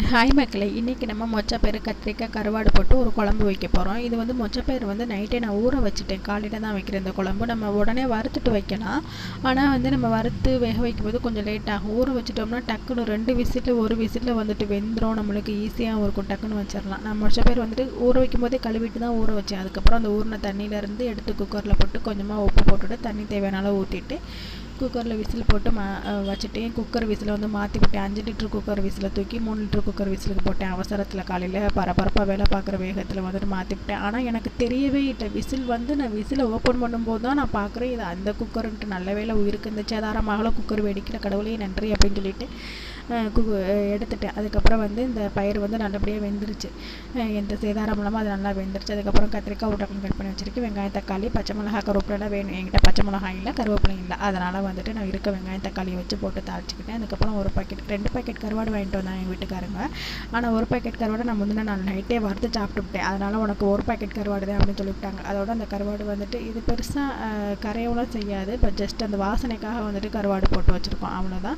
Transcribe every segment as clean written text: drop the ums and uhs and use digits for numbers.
Hi மக்களே, இன்றைக்கி நம்ம மொச்சப்பயிறு கத்திரிக்காய் கருவாடு போட்டு ஒரு குழம்பு வைக்க போகிறோம். இது வந்து மொச்சப்பயிறு வந்து நைட்டே நான் ஊற வச்சுட்டேன். காலையில் தான் வைக்கிறேன் இந்த குழம்பு. நம்ம உடனே வறுத்துட்டு வைக்கலாம். ஆனால் வந்து நம்ம வறுத்து வேக வைக்கும்போது கொஞ்சம் லேட் ஆகும். ஊற வச்சுட்டோம்னா டக்குன்னு 2 விசிலில் 1 விசிலில் வந்துட்டு வெந்துடும். நம்மளுக்கு ஈஸியாகவும் இருக்கும், டக்குன்னு வச்சிடலாம். நான் மொச்சப்பயிறு வந்துட்டு ஊற வைக்கும் போதே கழுவிட்டு தான் ஊற வச்சேன். அதுக்கப்புறம் அந்த ஊறின தண்ணியிலேருந்து எடுத்து குக்கரில் போட்டு கொஞ்சமாக உப்பு போட்டுவிட்டு தண்ணி தேவையான அளவு ஊற்றிட்டு குக்கரில் விசில் போட்டு வச்சுட்டேன். குக்கர் விசிலை வந்து மாற்றி விட்டேன். 5 லிட்டர் குக்கர் விசிலை தூக்கி 3 லிட்டர் குக்கர் விசிலுக்கு போட்டேன். அவசரத்தில் காலையில் பரபரப்பாக வேலை பார்க்குற வேகத்தில் வந்துட்டு மாற்றிவிட்டேன். ஆனால் எனக்கு தெரியவே இல்லை. விசில் வந்து நான் விசிலை ஓப்பன் பண்ணும்போது தான் நான் பார்க்குறேன் இது அந்த குக்கருன்ட்டு. நல்ல வேலை உயிருக்கு இந்த சேதாரமாகல குக்கர் வெடிக்கிற, கடவுளே நன்றி அப்படின்னு சொல்லிட்டு எடுத்துட்டேன். அதுக்கப்புறம் வந்து இந்த பயிர் வந்து நல்லபடியாக வெந்துருச்சு. எந்த சேதாரம் இல்லாமல் அது நல்லா வெந்துருச்சு. அதுக்கப்புறம் கத்திரிக்காய் உருளைக்கிழங்கு கட் பண்ணி வச்சுருக்கேன். வெங்காயம் தக்காளி பச்சை மிளகாய் கருவேப்பிலாம் வேணும். என்கிட்ட பச்சை மிளகாய் இல்லை, கருவேப்பிலையும் இல்லை. அதனால் வந்துட்டு நான் இருக்க வெங்காயம் தக்காளியை வச்சு போட்டு தாளிச்சிக்கிட்டேன். அதுக்கப்புறம் 2 பாக்கெட் கருவாடு வாங்கிட்டு வந்தாங்க எங்கள் வீட்டுக்காரங்க. ஆனால் 1 பாக்கெட் கருவாடு நான் முந்தின நாள் நைட்டே வறுத்து சாப்பிட்டுவிட்டேன். அதனால் உனக்கு 1 பாக்கெட் கருவாடு தான் அப்படின்னு சொல்லிவிட்டாங்க. அதோட அந்த கருவாடு வந்துட்டு இது பெருசாக கரையவெல்லாம் செய்யாது. இப்போ ஜஸ்ட் அந்த வாசனைக்காக வந்துட்டு கருவாடு போட்டு வச்சுருக்கோம், அவ்வளோதான்.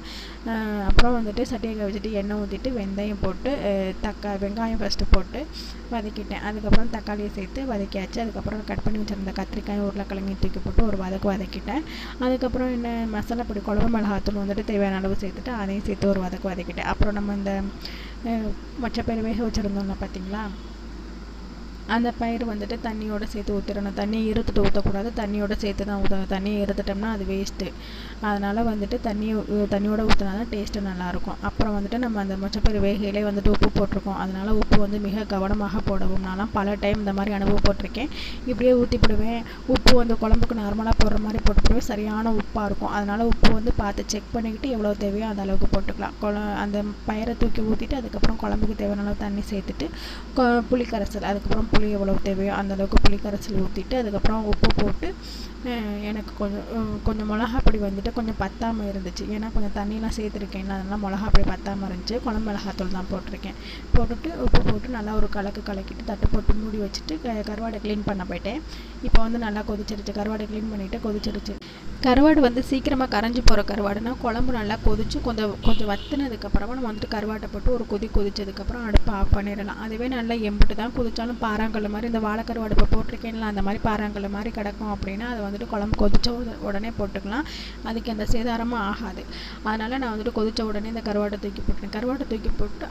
அப்புறம் வந்துட்டு சட்டியை வச்சுட்டு எண்ணெய் ஊற்றிட்டு வெந்தயம் போட்டு வெங்காயம் ஃபஸ்ட்டு போட்டு வதக்கிட்டேன். அதுக்கப்புறம் தக்காளியை சேர்த்து வதக்கியாச்சு. அதுக்கப்புறம் கட் பண்ணி வச்சுருந்த கத்திரிக்காய் உருளைக்கிழங்கையும் தூக்கி போட்டு ஒரு வதக்கிட்டேன். அதுக்கப்புறம் என்ன மசாலா பொடி, குழம்பு மிளகாத்தூள் வந்துட்டு தேவையான அளவு சேர்த்துட்டு அதையும் சேர்த்து ஒரு வதக்கிட்டேன். அப்புறம் நம்ம இந்த மொச்சப்பயிறு வேக வச்சுருந்தோம்ல பார்த்தீங்களா, அந்த பயிர் வந்துட்டு தண்ணியோடு சேர்த்து ஊற்றிடணும். தண்ணியை இருத்துட்டு ஊற்றக்கூடாது, தண்ணியோடு சேர்த்து தான் ஊற்றணும். தண்ணியை இருத்துட்டோம்னா அது வேஸ்ட்டு. அதனால் வந்துட்டு தண்ணியோடு ஊற்றினா தான் டேஸ்ட்டு நல்லாயிருக்கும். அப்புறம் வந்துட்டு நம்ம அந்த மொச்சப்பயிறு வேகையிலே வந்துட்டு உப்பு போட்டிருக்கோம். அதனால் உப்பு வந்து மிக கவனமாக போடவும். நான்லாம் பல டைம் இந்த மாதிரி அனுபவப்பட்டிருக்கேன். இப்படியே ஊற்றிப்படுவேன். உப்பு வந்து குழம்புக்கு நார்மலாக போடுற மாதிரி போட்டுப்படுவேன். சரியான உப்பாக இருக்கும். அதனால் உப்பு வந்து பார்த்து செக் பண்ணிக்கிட்டு எவ்வளோ தேவையோ அந்த அளவுக்கு போட்டுக்கலாம். அந்த பயிரை தூக்கி ஊற்றிட்டு அதுக்கப்புறம் குழம்புக்கு தேவையான அளவு தண்ணி சேர்த்துட்டு புளி கரைசல், அதுக்கப்புறம் புளி எவ்வளோ தேவையோ அந்தளவுக்கு புளி கரைசல் ஊற்றிட்டு அதுக்கப்புறம் உப்பு போட்டு எனக்கு கொஞ்சம் மிளகாப்பொடி வந்துட்டு கொஞ்சம் பத்தாமல் இருந்துச்சு. ஏன்னா கொஞ்சம் தண்ணியெலாம் சேர்த்துருக்கேன், அதனால் மிளகாப்பொடி பத்தாமல் இருந்துச்சு. குழம்பு மிளகாத்தூள் தான் போட்டிருக்கேன். போட்டுட்டு உப்பு போட்டு நல்லா ஒரு கலக்கிட்டு தட்டு போட்டு மூடி வச்சுட்டு கருவாடை க்ளீன் பண்ண போயிட்டேன். இப்போ வந்து நல்லா கொதிச்சிருச்சு. கருவாடை க்ளீன் பண்ணிவிட்டு கொதிச்சிருச்சு. கருவாடு வந்து சீக்கிரமாக கரைஞ்சி போகிற கருவாடுனா குழம்பு நல்லா கொதிச்சு கொஞ்சம் வற்றினதுக்கப்புறமா நம்ம வந்துட்டு கருவாட்டை போட்டு ஒரு கொதிச்சதுக்கப்புறம் அடுப்பை ஆஃப் பண்ணிடலாம். அதுவே நல்லா எம்பிட்டு தான் கொதிச்சாலும் பாறாங்கல் மாதிரி இந்த வாழைக்கருவாடு இப்போ போட்டிருக்கேன்ல அந்த மாதிரி பாறாங்கல் மாதிரி கிடக்கும் அப்படின்னா அதை வந்துட்டு குழம்பு கொதிச்ச உடனே போட்டுக்கலாம். அதுக்கு எந்த சேதாரமும் ஆகாது. அதனால் நான் வந்துட்டு கொதிச்ச உடனே இந்த கருவாட்டை தூக்கி போட்டேன். கருவாட்டை தூக்கி போட்டு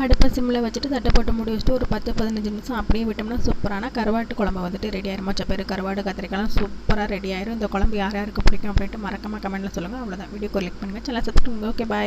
அடுப்பை சிம்மில் வச்சுட்டு தட்டை போட்டு மூடி வச்சுட்டு ஒரு 10-15 நிமிஷம் அப்படியே விட்டோம்னா சூப்பரான கருவாட்டு குழம்பு வந்துட்டு ரெடி ஆயிரும். மொச்சப்பயிறு கருவாடு கத்திரிக்காய்லாம் சூப்பராக ரெடி ஆயிரும். இந்த குழம்பு யாருக்கு பிடிக்கும் அப்படின்ட்டு மறக்காமல் கமெண்ட்டில் சொல்லுங்கள். அவ்வளோதான். வீடியோ கிளிக் பண்ணுங்கள். சேனலை சப்ஸ்கிரைப் பண்ணுங்கள். ஓகே, பாய்.